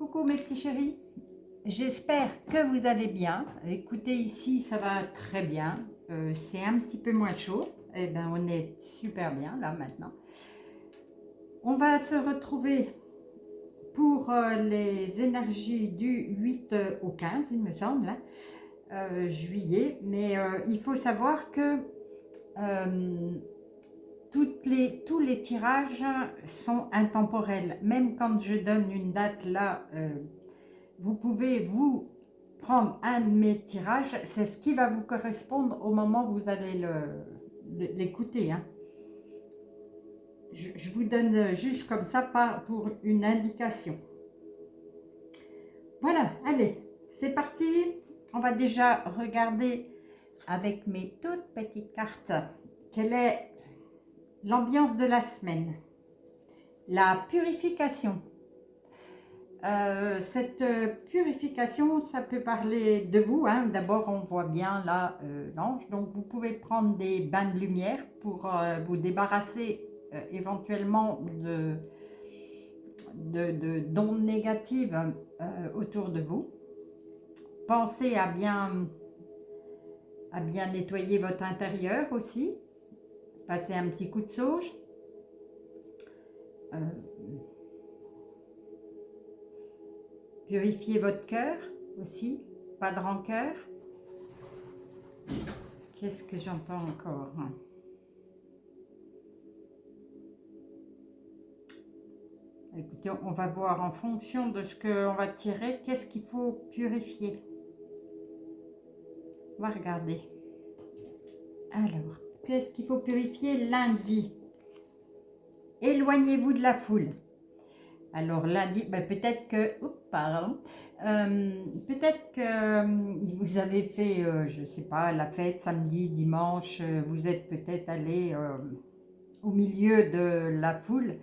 Coucou mes petits chéris, j'espère que vous allez bien. Écoutez, ici ça va très bien, c'est un petit peu moins chaud, et ben on est super bien là maintenant. On va se retrouver pour les énergies du 8 au 15 il me semble, hein, juillet, mais il faut savoir que euh, tous les tirages sont intemporels, même quand je donne une date là. Vous pouvez vous prendre un de mes tirages, c'est ce qui va vous correspondre au moment où vous allez l'écouter. Hein. Je vous donne juste comme ça, pas pour une indication. Voilà, allez, c'est parti. On va déjà regarder avec mes toutes petites cartes quelle est l'ambiance de la semaine. La purification. Cette purification, ça peut parler de vous. Hein. D'abord, on voit bien là l'ange. Donc, vous pouvez prendre des bains de lumière pour vous débarrasser éventuellement d'ondes négatives autour de vous. Pensez à bien nettoyer votre intérieur aussi. Passez un petit coup de sauge. Purifiez votre cœur aussi, pas de rancœur. Qu'est-ce que j'entends encore? Écoutez, on va voir en fonction de ce qu'on va tirer, qu'est-ce qu'il faut purifier. On va regarder. Alors, qu'est-ce qu'il faut purifier lundi? Éloignez-vous de la foule. Alors lundi, ben peut-être que, pardon, peut-être que vous avez fait, je ne sais pas, la fête samedi, dimanche, vous êtes peut-être allé au milieu de la foule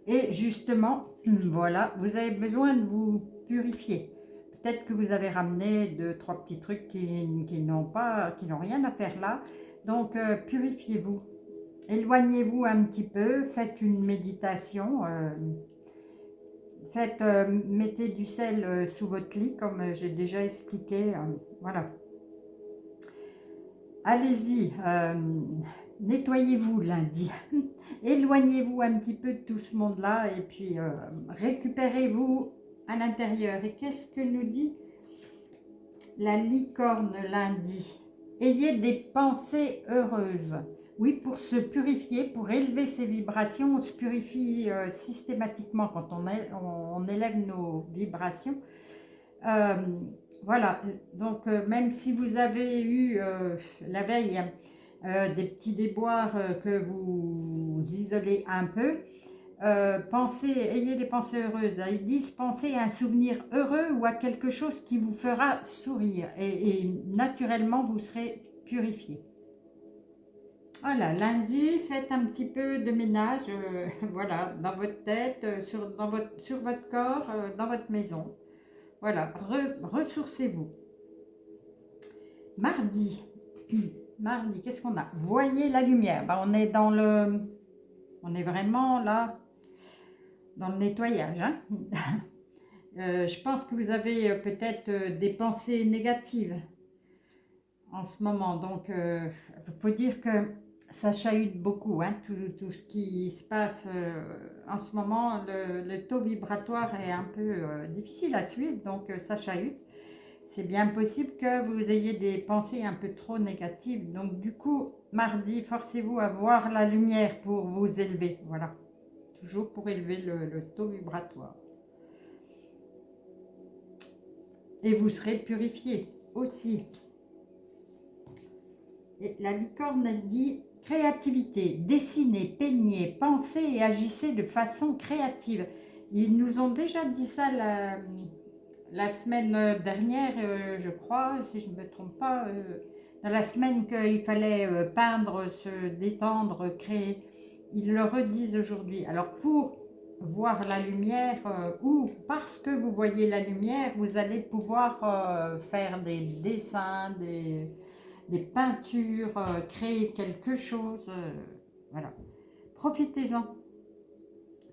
et justement, voilà, vous avez besoin de vous purifier. Peut-être que vous avez ramené 2-3 petits trucs qui n'ont rien à faire là, donc purifiez-vous. Éloignez-vous un petit peu, faites une méditation. Mettez du sel sous votre lit, comme j'ai déjà expliqué. Voilà. Allez-y, nettoyez-vous lundi. Éloignez-vous un petit peu de tout ce monde-là et puis récupérez-vous à l'intérieur. Et qu'est-ce que nous dit la licorne lundi? Ayez des pensées heureuses. Oui, pour se purifier, pour élever ses vibrations, on se purifie systématiquement quand on élève nos vibrations. Voilà, donc même si vous avez eu la veille des petits déboires que vous isolez un peu, ayez des pensées heureuses. Ils disent pensez à un souvenir heureux ou à quelque chose qui vous fera sourire et naturellement vous serez purifié. Voilà, lundi, faites un petit peu de ménage, voilà, dans votre tête, sur votre corps, dans votre maison. Voilà, ressourcez-vous. Mardi, mardi, qu'est-ce qu'on a? Voyez la lumière. Ben, on est vraiment là dans le nettoyage. Hein. Je pense que vous avez peut-être des pensées négatives en ce moment. Donc, il faut dire que ça chahute beaucoup, hein, tout ce qui se passe en ce moment. Le taux vibratoire est un peu difficile à suivre, donc ça chahute. C'est bien possible que vous ayez des pensées un peu trop négatives. Donc, du coup, mardi, forcez-vous à voir la lumière pour vous élever. Voilà, toujours pour élever le taux vibratoire. Et vous serez purifié aussi. Et la licorne, elle dit créativité, dessinez, peignez, pensez et agissez de façon créative. Ils nous ont déjà dit ça la semaine dernière, je crois, si je ne me trompe pas, dans la semaine qu'il fallait peindre, se détendre, créer. Ils le redisent aujourd'hui. Alors pour voir la lumière ou parce que vous voyez la lumière, vous allez pouvoir faire des dessins, des peintures, créer quelque chose. Voilà. Profitez-en.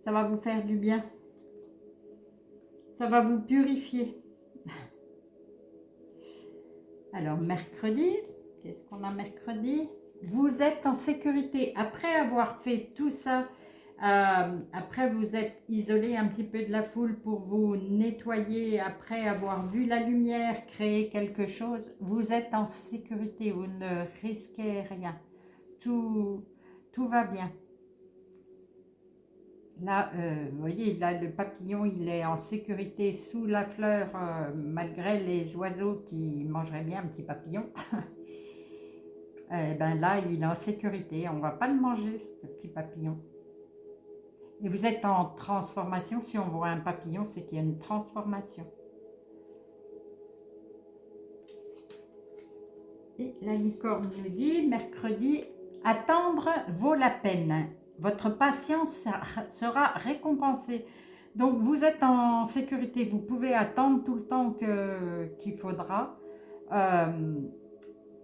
Ça va vous faire du bien. Ça va vous purifier. Alors, mercredi, qu'est-ce qu'on a mercredi? Vous êtes en sécurité. Après avoir fait tout ça, après vous êtes isolé un petit peu de la foule pour vous nettoyer, après avoir vu la lumière, créer quelque chose, vous êtes en sécurité, vous ne risquez rien. Tout va bien. Là, vous voyez, là, le papillon, il est en sécurité sous la fleur, malgré les oiseaux qui mangeraient bien un petit papillon. Ben là, il est en sécurité. On ne va pas le manger, ce petit papillon. Et vous êtes en transformation. Si on voit un papillon, c'est qu'il y a une transformation. Et la licorne nous dit, mercredi, attendre vaut la peine. Votre patience sera récompensée. Donc, vous êtes en sécurité. Vous pouvez attendre tout le temps qu'il faudra.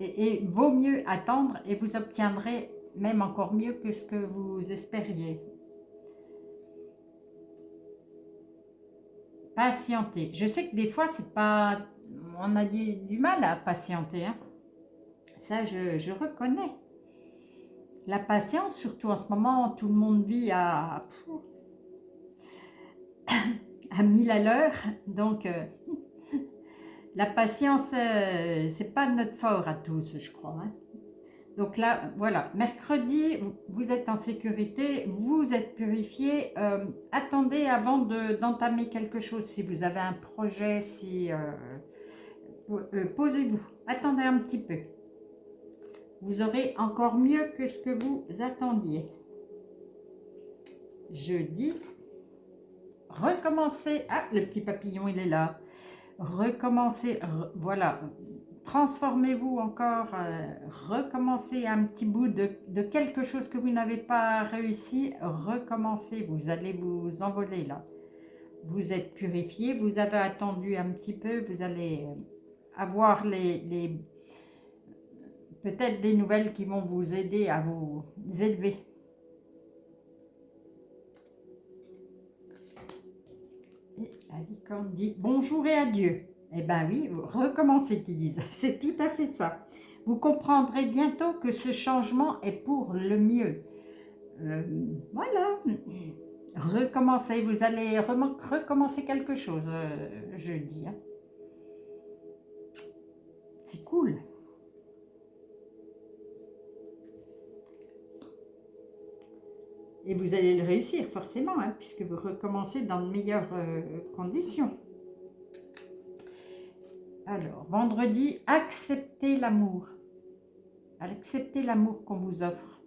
Et vaut mieux attendre et vous obtiendrez même encore mieux que ce que vous espériez. Patienter. Je sais que des fois, c'est pas, on a du mal à patienter. Hein. Ça, je reconnais. La patience, surtout en ce moment, tout le monde vit à 1000 à l'heure. Donc, la patience, c'est pas notre fort à tous, je crois. Hein. Donc là, voilà, mercredi, vous êtes en sécurité, vous êtes purifié. Attendez avant d'entamer quelque chose. Si vous avez un projet, si posez-vous, attendez un petit peu. Vous aurez encore mieux que ce que vous attendiez. Jeudi, recommencez. Ah, le petit papillon, il est là. Recommencez, voilà. Transformez-vous encore, recommencez un petit bout de quelque chose que vous n'avez pas réussi, recommencez, vous allez vous envoler là. Vous êtes purifié, vous avez attendu un petit peu, vous allez avoir peut-être des nouvelles qui vont vous aider à vous élever. Et la licorne dit bonjour et adieu. Eh bien oui, recommencez qu'ils disent, c'est tout à fait ça. Vous comprendrez bientôt que ce changement est pour le mieux. Voilà, recommencez, vous allez recommencer quelque chose jeudi. Hein. C'est cool. Et vous allez le réussir forcément, hein, puisque vous recommencez dans de meilleures conditions. Alors, vendredi, acceptez l'amour. Acceptez l'amour qu'on vous offre.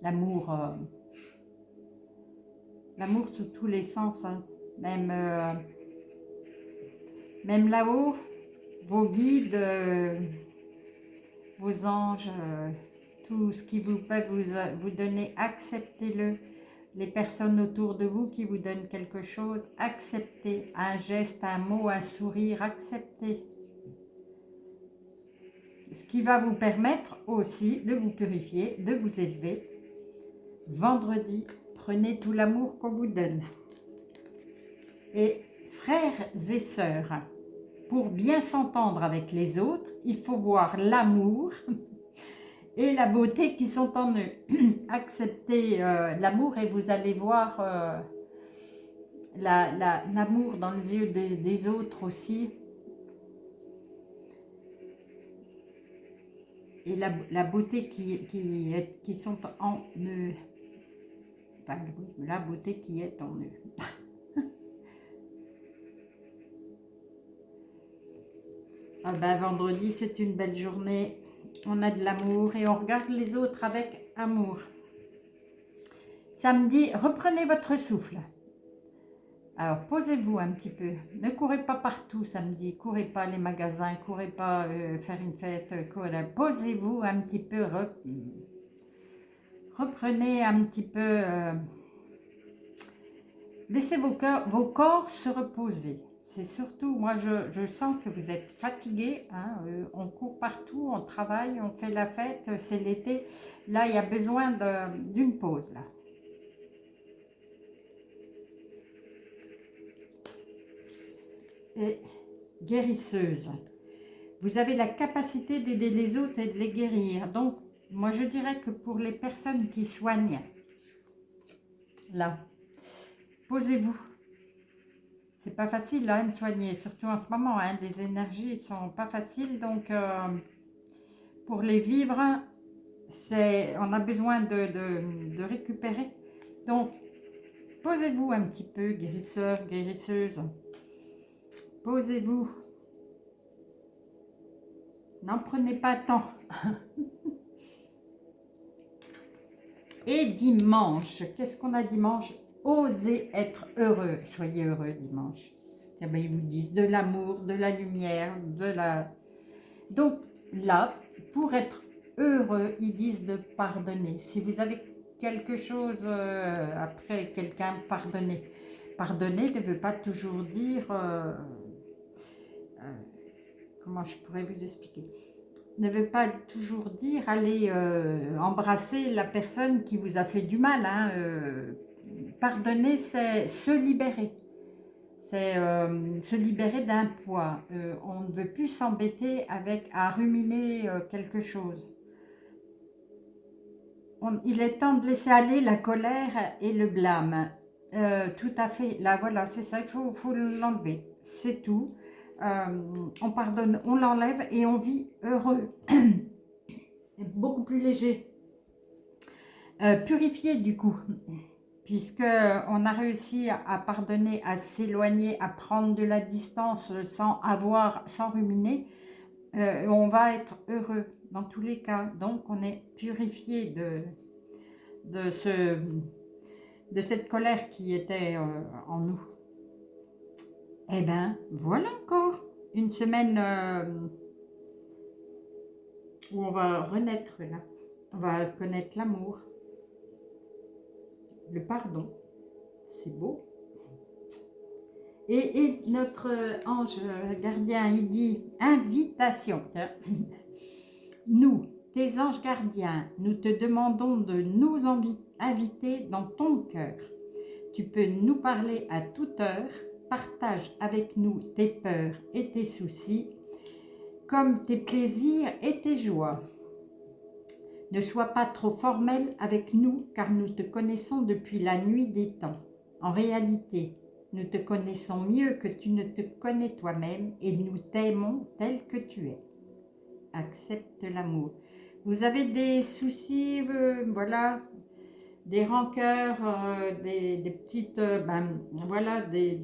L'amour sous tous les sens. Hein. Même là-haut, vos guides, vos anges, tout ce qui vous peut vous donner, acceptez-le. Les personnes autour de vous qui vous donnent quelque chose, acceptez. Un geste, un mot, un sourire, acceptez. Ce qui va vous permettre aussi de vous purifier, de vous élever. Vendredi, prenez tout l'amour qu'on vous donne. Et frères et sœurs, pour bien s'entendre avec les autres, il faut voir l'amour et la beauté qui sont en eux. Acceptez l'amour et vous allez voir l'amour dans les yeux des autres aussi. Et la beauté qui sont en eux. Enfin, la beauté qui est en eux. Ah ben, vendredi, c'est une belle journée. On a de l'amour et on regarde les autres avec amour. Samedi, reprenez votre souffle. Alors, posez-vous un petit peu. Ne courez pas partout samedi. Courez pas les magasins. Courez pas faire une fête. Posez-vous un petit peu. Reprenez un petit peu. Laissez vos corps se reposer. C'est surtout, moi je sens que vous êtes fatigués, hein, on court partout, on travaille, on fait la fête, c'est l'été. Là, il y a besoin d'une pause. Là. est guérisseuse. Vous avez la capacité d'aider les autres et de les guérir. Donc, moi, je dirais que pour les personnes qui soignent, là, posez-vous. C'est pas facile hein, de soigner, surtout en ce moment. Hein, les énergies sont pas faciles. Donc, pour les vivre, on a besoin de récupérer. Donc, posez-vous un petit peu, guérisseur, guérisseuse. Posez-vous. N'en prenez pas tant. Et dimanche, qu'est-ce qu'on a dimanche? Osez être heureux. Soyez heureux dimanche. Eh bien, ils vous disent de l'amour, de la lumière, de la... Donc là, pour être heureux, ils disent de pardonner. Si vous avez quelque chose après quelqu'un, pardonnez. Pardonner ne veut pas toujours dire... comment je pourrais vous expliquer? Ne veut pas toujours dire aller embrasser la personne qui vous a fait du mal. Hein, pardonner, c'est se libérer. C'est se libérer d'un poids. On ne veut plus s'embêter avec à ruminer quelque chose. Il est temps de laisser aller la colère et le blâme. Tout à fait. Là, voilà, c'est ça. Il faut l'enlever. C'est tout. On pardonne, on l'enlève et on vit heureux. Beaucoup plus léger. Purifié du coup, puisque on a réussi à pardonner, à s'éloigner, à prendre de la distance sans ruminer, on va être heureux dans tous les cas. Donc on est purifié de cette colère qui était en nous. Eh bien, voilà encore une semaine où on va renaître là. On va connaître l'amour, le pardon. C'est beau. Et notre ange gardien, il dit invitation. Nous, tes anges gardiens, nous te demandons de nous inviter dans ton cœur. Tu peux nous parler à toute heure. Partage avec nous tes peurs et tes soucis, comme tes plaisirs et tes joies. Ne sois pas trop formel avec nous, car nous te connaissons depuis la nuit des temps. En réalité, nous te connaissons mieux que tu ne te connais toi-même et nous t'aimons tel que tu es. Accepte l'amour. Vous avez des soucis, voilà, des rancœurs, des petites, voilà, des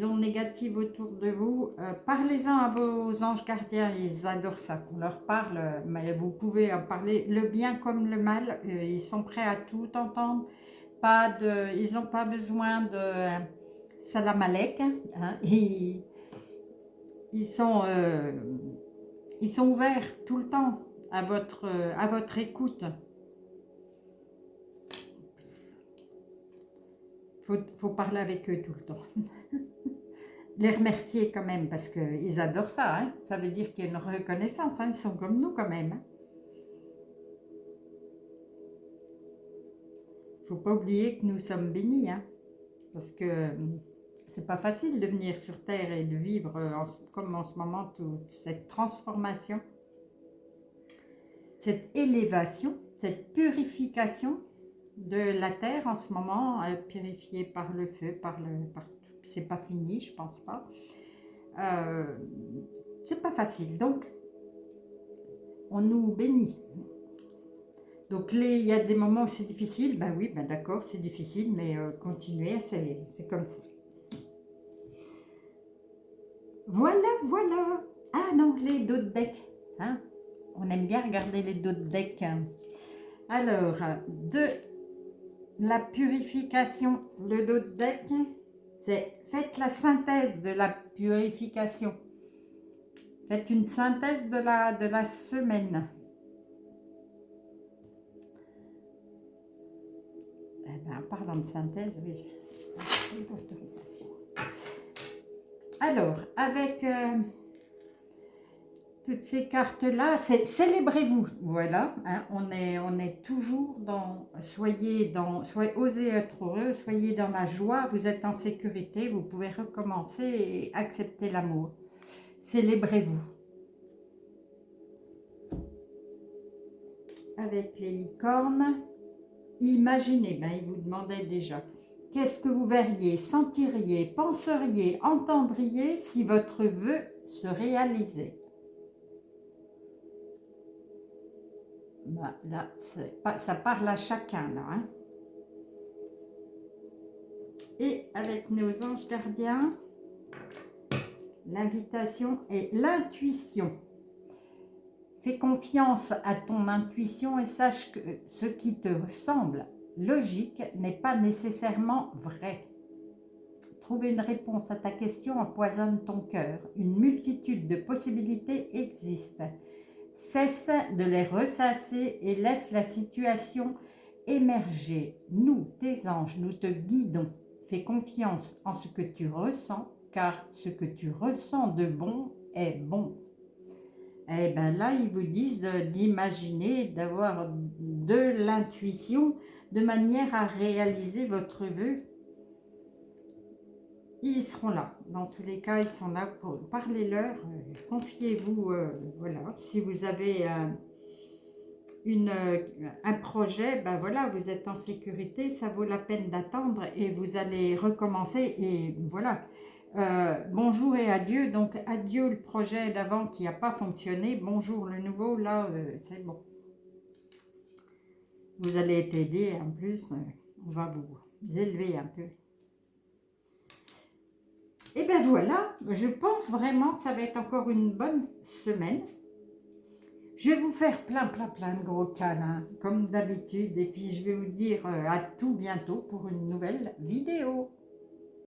ondes négatives autour de vous, parlez-en à vos anges gardiens, ils adorent ça, qu'on leur parle, mais vous pouvez en parler le bien comme le mal, ils sont prêts à tout entendre, ils n'ont pas besoin de salam alek, hein, ils sont ouverts tout le temps à votre écoute. Faut parler avec eux tout le temps. Les remercier quand même, parce qu'ils adorent ça, hein. Ça veut dire qu'il y a une reconnaissance, hein. Ils sont comme nous quand même. Hein. Faut pas oublier que nous sommes bénis, hein, parce que c'est pas facile de venir sur Terre et de vivre comme en ce moment toute cette transformation, cette élévation, cette purification de la Terre en ce moment, purifiée par le feu, par c'est pas fini, je pense pas. C'est pas facile, donc on nous bénit. Donc il y a des moments où c'est difficile, ben oui, ben d'accord, c'est difficile, mais continuer, c'est comme ça. Voilà, voilà. Ah non, les dos de deck, hein, on aime bien regarder les dos de deck. Alors, de la purification, le dos de deck, c'est faites la synthèse de la purification. Faites une synthèse de la semaine. Eh bien, en parlant de synthèse, oui, j'ai l'autorisation. Alors, avec toutes ces cartes-là, c'est célébrez-vous, voilà, hein, on est toujours soyez, osez être heureux, soyez dans la joie, vous êtes en sécurité, vous pouvez recommencer et accepter l'amour. Célébrez-vous. Avec les licornes, imaginez, ben, il vous demandait déjà, qu'est-ce que vous verriez, sentiriez, penseriez, entendriez si votre vœu se réalisait? Ben, là, ça parle à chacun, là. Hein. Et avec nos anges gardiens, l'invitation est l'intuition. Fais confiance à ton intuition et sache que ce qui te semble logique n'est pas nécessairement vrai. Trouver une réponse à ta question empoisonne ton cœur. Une multitude de possibilités existent. Cesse de les ressasser et laisse la situation émerger. Nous, tes anges, nous te guidons. Fais confiance en ce que tu ressens, car ce que tu ressens de bon est bon. Eh bien là, ils vous disent d'imaginer, d'avoir de l'intuition de manière à réaliser votre vœu. Ils seront là. Dans tous les cas, ils sont là pour parler-leur. Confiez-vous, voilà. Si vous avez un projet, ben voilà, vous êtes en sécurité, ça vaut la peine d'attendre et vous allez recommencer et voilà. Bonjour et adieu, donc adieu le projet d'avant qui n'a pas fonctionné, bonjour le nouveau, là c'est bon. Vous allez être aidé en plus, on va vous élever un peu. Et ben voilà, je pense vraiment que ça va être encore une bonne semaine. Je vais vous faire plein de gros câlins, comme d'habitude. Et puis, je vais vous dire à tout bientôt pour une nouvelle vidéo.